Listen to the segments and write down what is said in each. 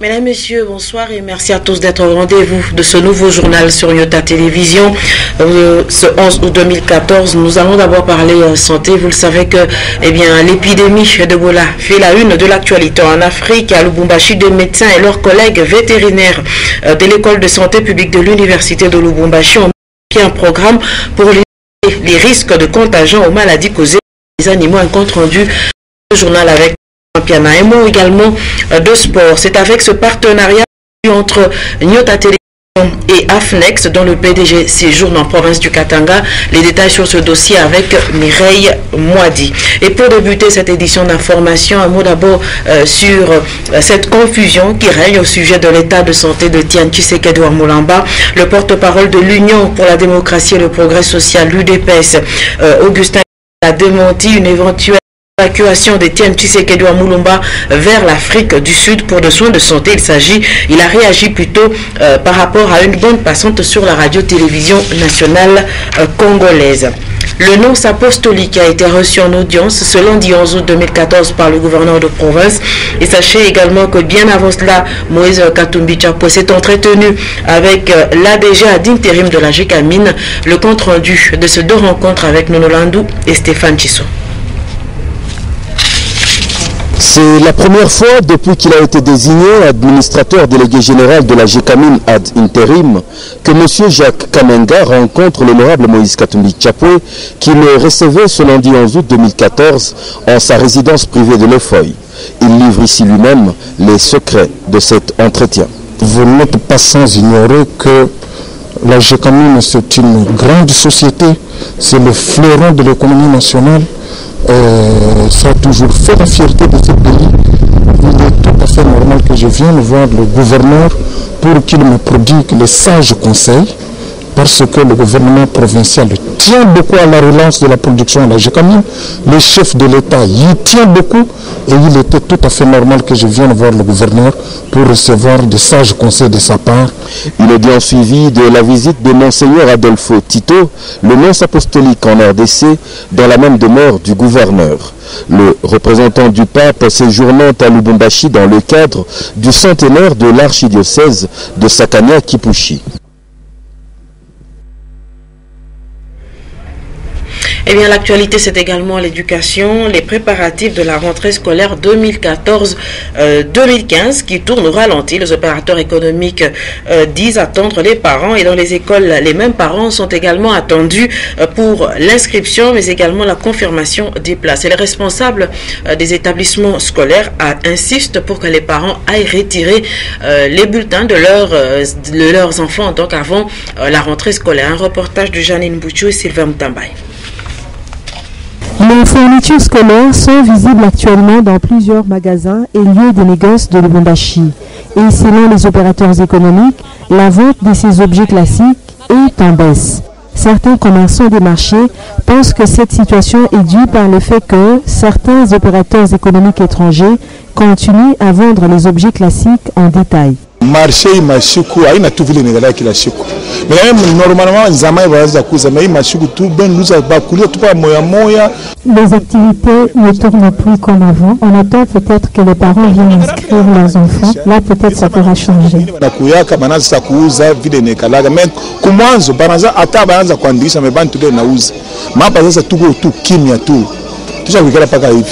Mesdames, Messieurs, bonsoir et merci à tous d'être au rendez-vous de ce nouveau journal sur Nyota Télévision. Ce 11 août 2014, nous allons d'abord parler santé. Vous le savez que l'épidémie d'Ebola fait la une de l'actualité en Afrique. À Lubumbashi, des médecins et leurs collègues vétérinaires de l'école de santé publique de l'université de Lubumbashi ont mis un programme pour les risques de contagion aux maladies causées par les animaux. Un compte rendu du journal avec Piana. Un mot également de sport. C'est avec ce partenariat entre Nyota Télévision et AFNEX dont le PDG séjourne en province du Katanga. Les détails sur ce dossier avec Mireille Moadi. Et pour débuter cette édition d'information, un mot d'abord sur cette confusion qui règne au sujet de l'état de santé de Tian Tshisekedi Mulamba. Le porte-parole de l'Union pour la démocratie et le progrès social, l'UDPS, Augustin, a démenti une éventuelle évacuation de Tian Tshisekedi Mulamba vers l'Afrique du Sud pour des soins de santé. Il a réagi plutôt par rapport à une bande passante sur la radio-télévision nationale congolaise. Le nonce apostolique a été reçu en audience ce lundi 11 août 2014 par le gouverneur de province. Et sachez également que bien avant cela, Moïse Katumbi Tshapwe s'est entretenu avec l'ADG d'intérim de la GECAMIN. Le compte rendu de ces deux rencontres avec Nono Landou et Stéphane Chisso. C'est la première fois depuis qu'il a été désigné administrateur délégué général de la GECAMIN ad interim que M. Jacques Kamenga rencontre l'honorable Moïse Katumbi Tshapwe qui le recevait ce lundi 11 août 2014 en sa résidence privée de Lefoy. Il livre ici lui-même les secrets de cet entretien. Vous n'êtes pas sans ignorer que la GECAMIN c'est une grande société, c'est le fleuron de l'économie nationale. Ça a toujours fait la fierté de ce pays. Il est tout à fait normal que je vienne voir le gouverneur pour qu'il me prodigue les sages conseils, parce que le gouvernement provincial tient beaucoup à la relance de la production à la GECAMIN. Le chef de l'État y tient beaucoup et il était tout à fait normal que je vienne voir le gouverneur pour recevoir des sages conseils de sa part. Une audience suivie de la visite de Monseigneur Adolfo Tito, le nonce apostolique en RDC, dans la même demeure du gouverneur. Le représentant du pape séjournant à Lubumbashi dans le cadre du centenaire de l'archidiocèse de Sakania-Kipushi. Eh bien, l'actualité, c'est également l'éducation, les préparatifs de la rentrée scolaire 2014-2015 qui tournent au ralenti. Les opérateurs économiques disent attendre les parents et dans les écoles, les mêmes parents sont également attendus pour l'inscription, mais également la confirmation des places. Et les responsables des établissements scolaires insistent pour que les parents aillent retirer les bulletins de leurs enfants donc avant la rentrée scolaire. Un reportage de Janine Bouchou et Sylvain Moutambaye. Les fournitures scolaires sont visibles actuellement dans plusieurs magasins et lieux de négoce de Lubumbashi. Et selon les opérateurs économiques, la vente de ces objets classiques est en baisse. Certains commerçants des marchés pensent que cette situation est due par le fait que certains opérateurs économiques étrangers continuent à vendre les objets classiques en détail. Marché mashuku haina tu vile inaendelea kila siku. Normalement nzamai baanza kuuza mais mashuku tu ben nous bakulia tu pas moya moya. Les activités ne tournent plus comme avant. On attend peut-être que les parents viennent inscrire leurs enfants. Là peut-être ça pourra changer. Na kuyaka banaanza kuuza vile nekalaga mais kumwanzo banaanza ata baanza kuandisha mais bantu ndio nauza. Mapa sasa tuko tu kimya tu. Tushakikala paka hivi.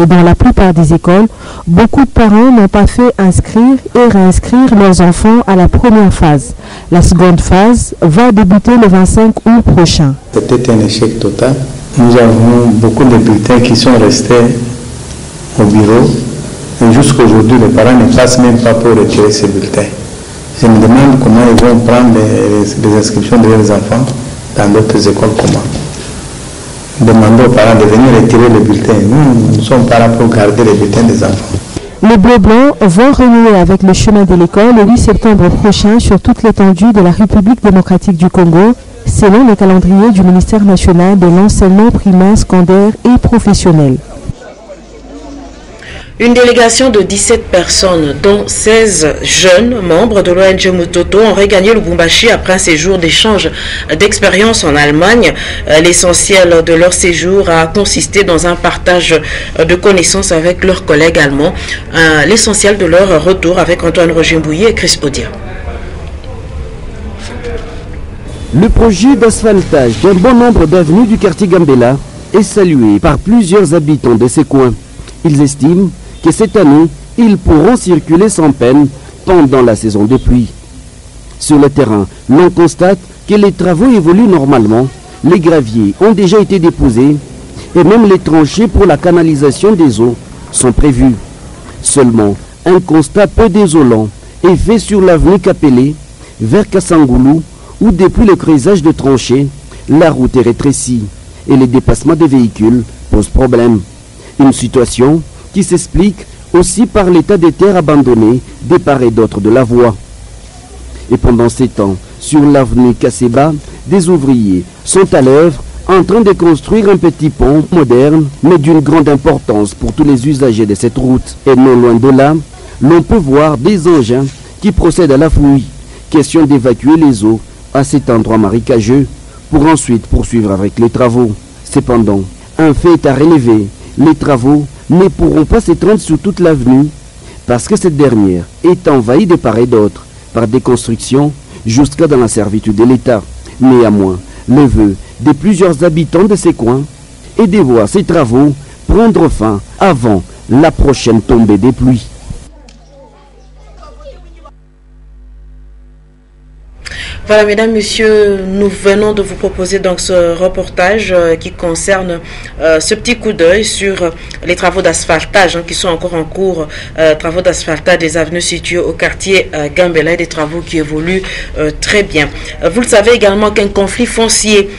Et dans la plupart des écoles, beaucoup de parents n'ont pas fait inscrire et réinscrire leurs enfants à la première phase. La seconde phase va débuter le 25 août prochain. C'était un échec total. Nous avons beaucoup de bulletins qui sont restés au bureau. Et jusqu'à aujourd'hui, les parents ne passent même pas pour retirer ces bulletins. Je me demande comment ils vont prendre les inscriptions de leurs enfants dans d'autres écoles comment. Demandons aux parents de venir retirer les bulletins. Nous ne sommes pas là pour garder les bulletins des enfants. Les Bleus Blancs vont renouer avec le chemin de l'école le 8 septembre prochain sur toute l'étendue de la République démocratique du Congo, selon le calendrier du ministère national de l'enseignement primaire, secondaire et professionnel. Une délégation de 17 personnes, dont 16 jeunes membres de l'ONG Mutoto, ont regagné Lubumbashi après un séjour d'échange d'expérience en Allemagne. L'essentiel de leur séjour a consisté dans un partage de connaissances avec leurs collègues allemands. L'essentiel de leur retour avec Antoine Roger Mbouillet et Chris Odia. Le projet d'asphaltage d'un bon nombre d'avenues du quartier Gambela est salué par plusieurs habitants de ces coins. Ils estiment que cette année, ils pourront circuler sans peine pendant la saison de pluie. Sur le terrain, l'on constate que les travaux évoluent normalement, les graviers ont déjà été déposés et même les tranchées pour la canalisation des eaux sont prévues. Seulement, un constat peu désolant est fait sur l'avenue Capelé vers Kassangoulou où depuis le creusage de tranchées, la route est rétrécie et les dépassements des véhicules posent problème. Une situation qui s'explique aussi par l'état des terres abandonnées des part et d'autre de la voie. Et pendant ces temps, sur l'avenue Kasseba, des ouvriers sont à l'œuvre en train de construire un petit pont moderne, mais d'une grande importance pour tous les usagers de cette route. Et non loin de là, l'on peut voir des engins qui procèdent à la fouille. Question d'évacuer les eaux à cet endroit marécageux pour ensuite poursuivre avec les travaux. Cependant, un fait est à relever. Les travaux ne pourront pas s'étendre sur toute l'avenue parce que cette dernière est envahie de part et d'autre par des constructions jusqu'à dans la servitude de l'État. Néanmoins, le vœu de plusieurs habitants de ces coins est de voir ces travaux prendre fin avant la prochaine tombée des pluies. Voilà, mesdames, messieurs, nous venons de vous proposer donc ce reportage qui concerne ce petit coup d'œil sur les travaux d'asphaltage qui sont encore en cours, travaux d'asphaltage des avenues situées au quartier Gambela, des travaux qui évoluent très bien. Vous le savez également qu'un conflit foncier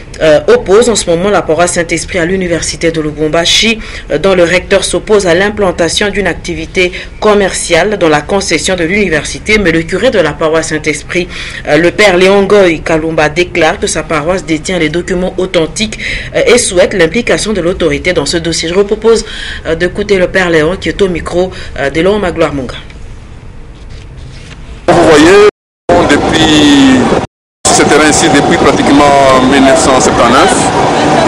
oppose en ce moment la paroisse Saint-Esprit à l'université de Lubumbashi, dont le recteur s'oppose à l'implantation d'une activité commerciale dans la concession de l'université, mais le curé de la paroisse Saint-Esprit, le père Léon Ngoy Kalumba, déclare que sa paroisse détient les documents authentiques et souhaite l'implication de l'autorité dans ce dossier. Je vous propose d'écouter le père Léon qui est au micro de Léon Magloire Munga. Vous voyez, depuis ce terrain-ci, depuis pratiquement 1979,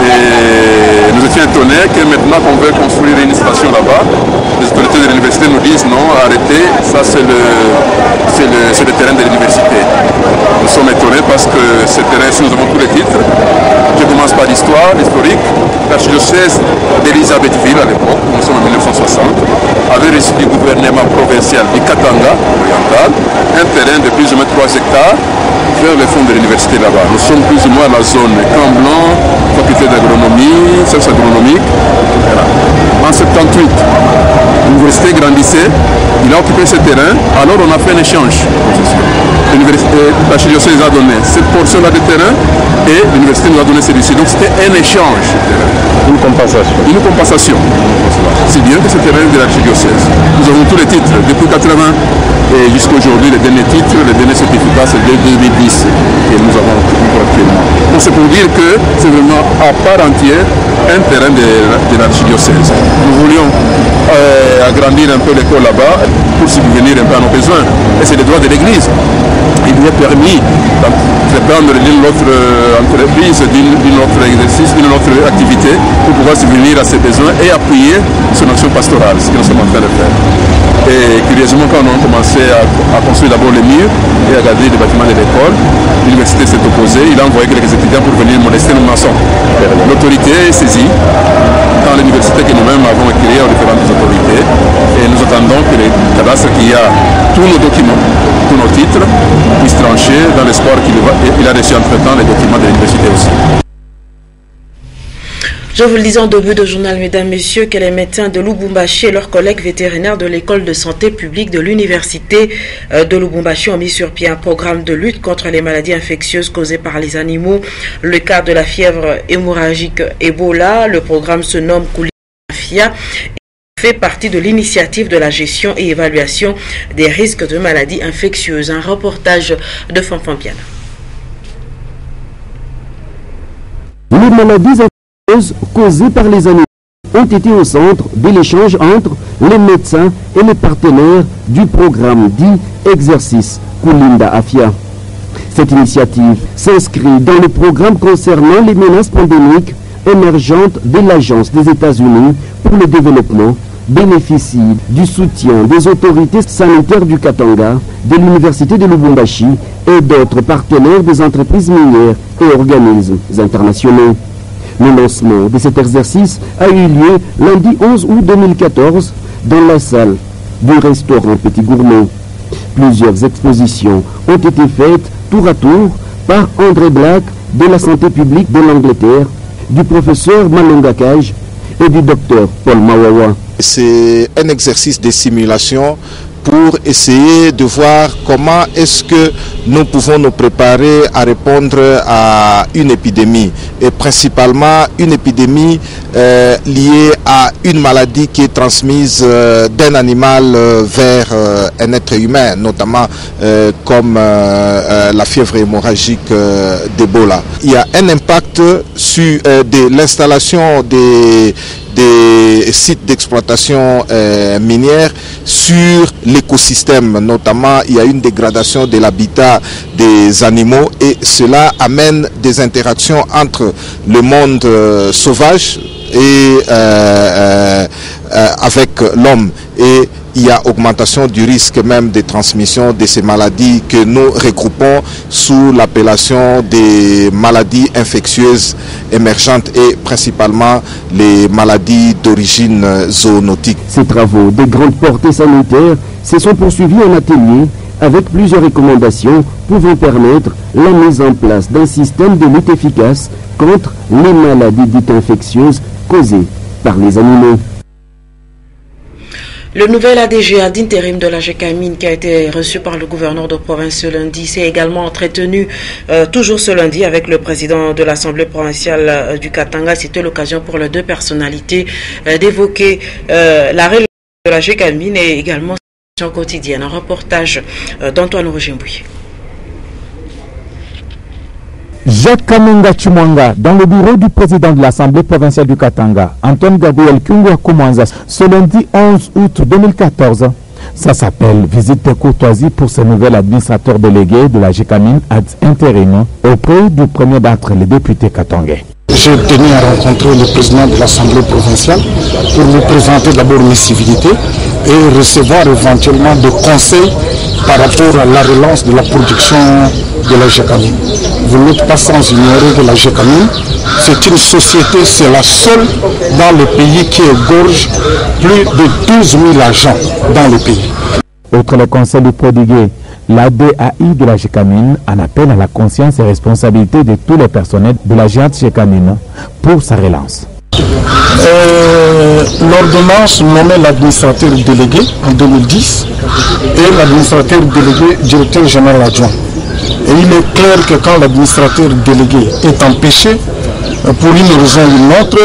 et nous étions étonnés que maintenant qu'on veut construire une station là-bas, les autorités de l'université nous disent non, arrêtez, ça c'est le terrain de l'université. Nous sommes étonnés parce que ce terrain-ci, nous avons tous les titres. Je commence par l'histoire, l'historique. L'archidiocèse d'Elisabethville à l'époque, nous sommes en 1960, avait reçu du gouvernement provincial du Katanga oriental un terrain de plus ou moins 3 hectares vers le fond de l'université là-bas. Nous sommes plus ou moins à la zone Camp Blanc, faculté d'agronomie, service agronomique. Voilà. En 78, l'université grandissait, il a occupé ce terrain, alors on a fait un échange. L'archidiocèse a donné cette portion-là de terrain et l'université nous a donné celui-ci. Donc c'était un échange. Une compensation. Une compensation. C'est bien que ce terrain de l'archidiocèse. Nous avons tous les titres depuis 80 et jusqu'à aujourd'hui, les derniers titres, les derniers certificats, c'est de 2010 que nous avons actuellement. Donc c'est pour dire que c'est vraiment à part entière un terrain de l'archidiocèse. Nous voulions agrandir un peu l'école là-bas pour subvenir un peu à nos besoins. Et c'est le droit de l'Église. Il lui est permis de prendre l'une l'autre entreprise, d'une autre exercice, d'une autre activité pour pouvoir subvenir à ses besoins et appuyer son action pastorale, ce que nous sommes en train de faire. Et curieusement, quand on a commencé à construire d'abord les murs et à garder les bâtiments de l'école, l'université s'est opposée, il a envoyé quelques étudiants pour venir molester nos maçons. L'autorité est saisie dans l'université que nous-mêmes avons créée aux différentes autorités et nous attendons que les cadastres qui a tous nos documents, tous nos titres, puissent trancher dans l'espoir qu'il a reçu entre-temps les documents de l'université aussi. Je vous le disais en début de journal, mesdames, messieurs, que les médecins de Lubumbashi et leurs collègues vétérinaires de l'école de santé publique de l'université de Lubumbashi ont mis sur pied un programme de lutte contre les maladies infectieuses causées par les animaux. Le cas de la fièvre hémorragique Ebola, le programme se nomme Koulimafia et fait partie de l'initiative de la gestion et évaluation des risques de maladies infectieuses. Un reportage de Fanfan Piana. Les maladies causées par les animaux ont été au centre de l'échange entre les médecins et les partenaires du programme dit Exercice Kulinda Afya. Cette initiative s'inscrit dans le programme concernant les menaces pandémiques émergentes de l'Agence des États-Unis pour le développement, bénéficie du soutien des autorités sanitaires du Katanga, de l'Université de Lubumbashi et d'autres partenaires des entreprises minières et organismes internationaux. Le lancement de cet exercice a eu lieu lundi 11 août 2014 dans la salle du restaurant Petit Gourmet. Plusieurs expositions ont été faites tour à tour par André Black de la santé publique de l'Angleterre, du professeur Malonga Kaj et du docteur Paul Mawawa. C'est un exercice de simulation pour essayer de voir comment est-ce que nous pouvons nous préparer à répondre à une épidémie, et principalement une épidémie liée à une maladie qui est transmise d'un animal vers un être humain, notamment comme la fièvre hémorragique d'Ebola. Il y a un impact sur de l'installation des sites d'exploitation minière sur l'écosystème. Notamment, il y a une dégradation de l'habitat des animaux et cela amène des interactions entre le monde sauvage et avec l'homme. Et il y a augmentation du risque même de transmission de ces maladies que nous regroupons sous l'appellation des maladies infectieuses émergentes et principalement les maladies d'origine zoonotique. Ces travaux de grande portée sanitaire se sont poursuivis en atelier avec plusieurs recommandations pouvant permettre la mise en place d'un système de lutte efficace contre les maladies dites infectieuses causées par les animaux. Le nouvel ADG d'intérim de la GECAMIN qui a été reçu par le gouverneur de province ce lundi s'est également entretenu toujours ce lundi avec le président de l'Assemblée provinciale du Katanga. C'était l'occasion pour les deux personnalités d'évoquer la réalité de la GECAMIN et également sa situation quotidienne. Un reportage d'Antoine Rogimbouy. Jacques Kamenga Chumwanga, dans le bureau du président de l'Assemblée provinciale du Katanga, Antoine Gabriel Kungwa Koumanza, ce lundi 11 août 2014. Ça s'appelle visite de courtoisie pour ce nouvel administrateur délégué de la GECAMIN ad intérim auprès du premier d'entre les députés katangais. J'ai tenu à rencontrer le président de l'Assemblée provinciale pour lui présenter d'abord mes civilités et recevoir éventuellement des conseils par rapport à la relance de la production de la GECAMIN. Vous n'êtes pas sans ignorer que la GECAMIN, c'est une société, c'est la seule dans le pays qui égorge plus de 12 000 agents dans le pays. Outre le conseil du prodigué, la DAI de la GECAMIN en appelle à la conscience et responsabilité de tous les personnels de la géante GECAMIN pour sa relance. L'ordonnance nommait l'administrateur délégué en 2010 et l'administrateur délégué directeur général adjoint. Et il est clair que quand l'administrateur délégué est empêché, pour une raison ou une autre,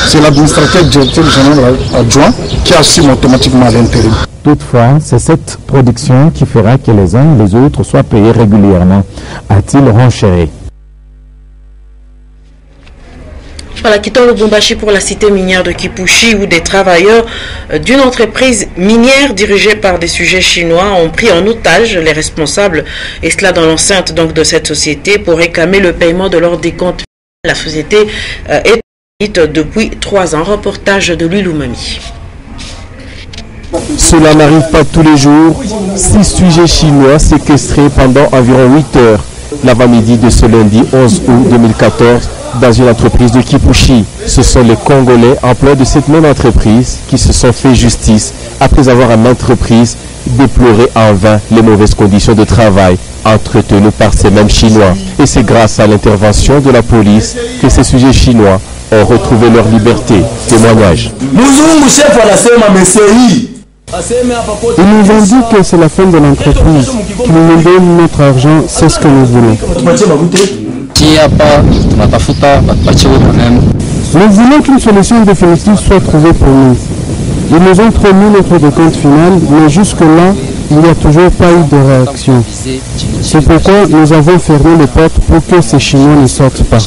c'est l'administrateur directeur général adjoint qui assume automatiquement l'intérim. Toutefois, c'est cette production qui fera que les uns et les autres soient payés régulièrement, a-t-il renchéri. Voilà, quittons le Lubumbashi pour la cité minière de Kipushi où des travailleurs d'une entreprise minière dirigée par des sujets chinois ont pris en otage les responsables, et cela dans l'enceinte donc de cette société pour réclamer le paiement de leur décompte. La société est depuis 3 ans. Reportage de Lulumami. Cela n'arrive pas tous les jours. 6 sujets chinois séquestrés pendant environ 8 heures l'avant-midi de ce lundi 11 août 2014 dans une entreprise de Kipushi. Ce sont les Congolais employés de cette même entreprise qui se sont fait justice après avoir à maintes reprises déploré en vain les mauvaises conditions de travail entretenues par ces mêmes Chinois. Et c'est grâce à l'intervention de la police que ces sujets chinois ont retrouvé leur liberté. Témoignage. Ils nous ont dit que c'est la fin de l'entreprise, qu'ils nous donnent notre argent, c'est ce que nous voulons. Nous voulons qu'une solution définitive soit trouvée pour nous. Ils nous ont promis notre décompte final, mais jusque-là, il n'y a toujours pas eu de réaction. C'est pourquoi nous avons fermé les portes pour que ces Chinois ne sortent pas.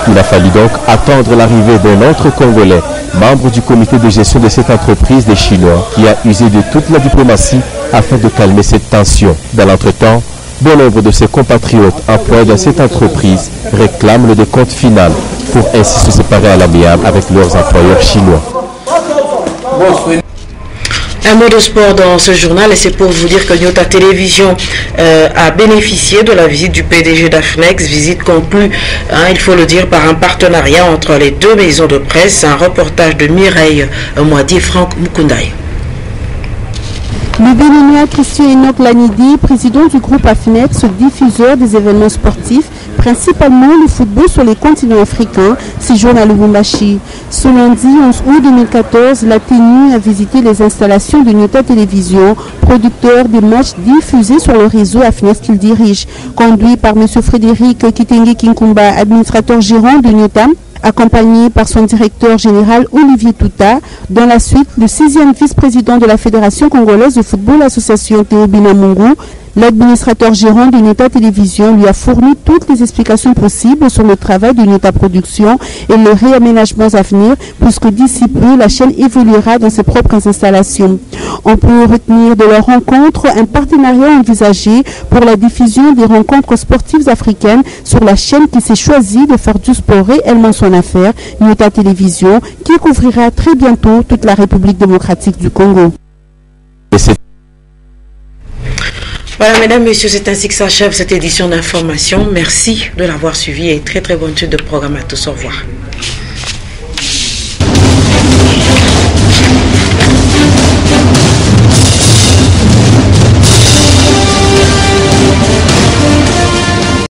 Il a fallu donc attendre l'arrivée d'un autre Congolais, membre du comité de gestion de cette entreprise des Chinois, qui a usé de toute la diplomatie afin de calmer cette tension. Dans l'entretemps, bon nombre de ses compatriotes employés dans cette entreprise réclament le décompte final pour ainsi se séparer à l'amiable avec leurs employeurs chinois. Un mot de sport dans ce journal et c'est pour vous dire que Nyota Télévision a bénéficié de la visite du PDG d'Afnex, visite conclue, il faut le dire, par un partenariat entre les deux maisons de presse. Un reportage de Mireille Moadi et Franck Mukundaï. Le Béninois Christian Enoch Lanidi, président du groupe AFNEX, diffuseur des événements sportifs, principalement le football sur les continents africains, séjourne à Lubumbashi. Ce lundi 11 août 2014, la TNU a visité les installations de Nyota Télévision, producteur des matchs diffusés sur le réseau AFNEX qu'il dirige. Conduit par M. Frédéric Kitenge Kinkumba, administrateur gérant de Nyota, accompagné par son directeur général Olivier Touta. Dans la suite, le 6e vice-président de la Fédération congolaise de football, l'association Théobina Mungu, l'administrateur gérant de Nyota Télévision lui a fourni toutes les explications possibles sur le travail de Nyota Production et les réaménagements à venir, puisque d'ici peu, la chaîne évoluera dans ses propres installations. On peut retenir de leur rencontre un partenariat envisagé pour la diffusion des rencontres sportives africaines sur la chaîne qui s'est choisie de faire du sport réellement son affaire, Nyota Télévision, qui couvrira très bientôt toute la République démocratique du Congo. Voilà, mesdames, messieurs, c'est ainsi que s'achève cette édition d'information. Merci de l'avoir suivi et très bonne suite de programme à tous. Au revoir.